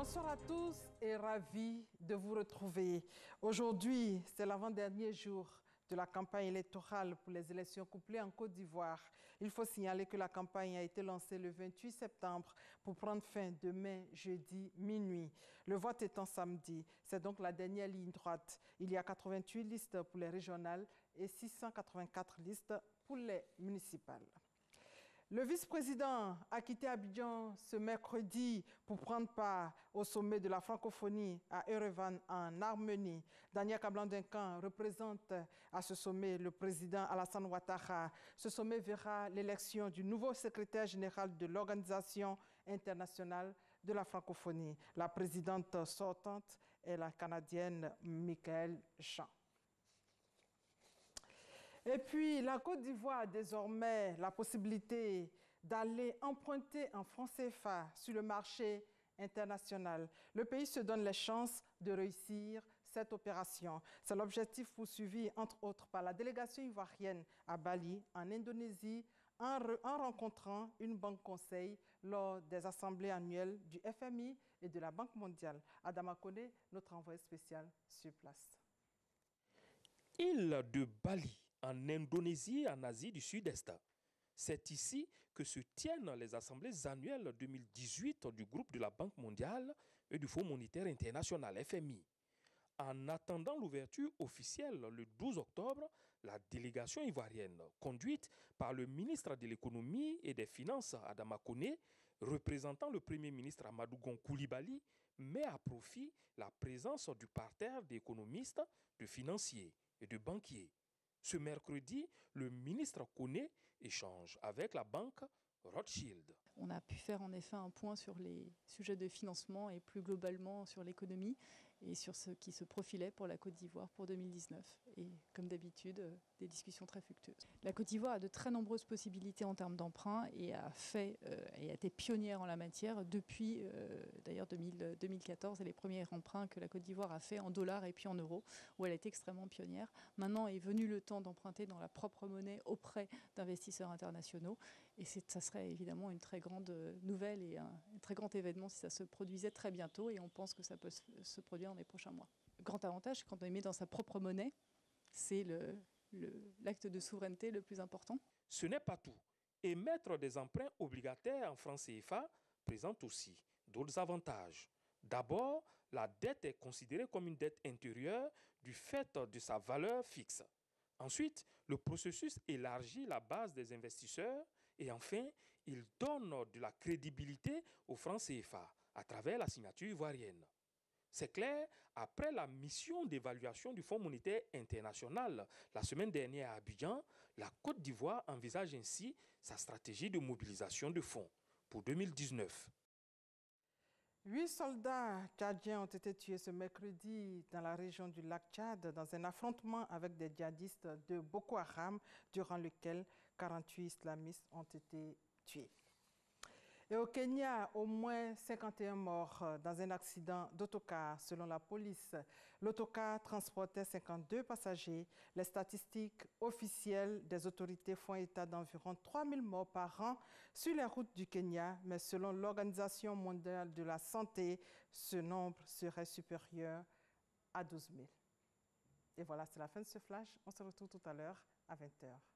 Bonsoir à tous et ravi de vous retrouver. Aujourd'hui, c'est l'avant-dernier jour de la campagne électorale pour les élections couplées en Côte d'Ivoire. Il faut signaler que la campagne a été lancée le 28 septembre pour prendre fin demain, jeudi, minuit. Le vote étant samedi, c'est donc la dernière ligne droite. Il y a 88 listes pour les régionales et 684 listes pour les municipales. Le vice-président a quitté Abidjan ce mercredi pour prendre part au sommet de la francophonie à Erevan en Arménie. Daniel Kablan-Duncan représente à ce sommet le président Alassane Ouattara. Ce sommet verra l'élection du nouveau secrétaire général de l'Organisation internationale de la francophonie. La présidente sortante est la Canadienne Michaëlle Jean. Et puis, la Côte d'Ivoire a désormais la possibilité d'aller emprunter en francs CFA sur le marché international. Le pays se donne les chances de réussir cette opération. C'est l'objectif poursuivi, entre autres, par la délégation ivoirienne à Bali, en Indonésie, en rencontrant une banque conseil lors des assemblées annuelles du FMI et de la Banque mondiale. Adama Kone, notre envoyé spécial sur place. Île de Bali, en Indonésie, en Asie du Sud-Est. C'est ici que se tiennent les assemblées annuelles 2018 du groupe de la Banque mondiale et du Fonds monétaire international FMI. En attendant l'ouverture officielle le 12 octobre, la délégation ivoirienne, conduite par le ministre de l'économie et des finances Adama Kone, représentant le premier ministre Amadou Gon Coulibaly, met à profit la présence du parterre d'économistes, de financiers et de banquiers. Ce mercredi, le ministre Kone échange avec la banque Rothschild. On a pu faire en effet un point sur les sujets de financement et plus globalement sur l'économie et sur ce qui se profilait pour la Côte d'Ivoire pour 2019. Et comme d'habitude, des discussions très fructueuses. La Côte d'Ivoire a de très nombreuses possibilités en termes d'emprunt et a été pionnière en la matière depuis d'ailleurs 2014 et les premiers emprunts que la Côte d'Ivoire a fait en dollars et puis en euros, où elle a été extrêmement pionnière. Maintenant est venu le temps d'emprunter dans la propre monnaie auprès d'investisseurs internationaux et ça serait évidemment une très grande nouvelle et un très grand événement si ça se produisait très bientôt et on pense que ça peut se produire dans les prochains mois. Le grand avantage, quand on met dans sa propre monnaie, c'est l'acte de souveraineté le plus important. Ce n'est pas tout. Émettre des emprunts obligataires en francs CFA présente aussi d'autres avantages. D'abord, la dette est considérée comme une dette intérieure du fait de sa valeur fixe. Ensuite, le processus élargit la base des investisseurs et enfin, il donne de la crédibilité aux francs CFA à travers la signature ivoirienne. C'est clair, après la mission d'évaluation du Fonds monétaire international la semaine dernière à Abidjan, la Côte d'Ivoire envisage ainsi sa stratégie de mobilisation de fonds pour 2019. 8 soldats tchadiens ont été tués ce mercredi dans la région du lac Tchad dans un affrontement avec des djihadistes de Boko Haram durant lequel 48 islamistes ont été tués. Et au Kenya, au moins 51 morts dans un accident d'autocar, selon la police. L'autocar transportait 52 passagers. Les statistiques officielles des autorités font état d'environ 3000 morts par an sur les routes du Kenya, mais selon l'Organisation mondiale de la santé, ce nombre serait supérieur à 12 000. Et voilà, c'est la fin de ce flash. On se retrouve tout à l'heure à 20 h.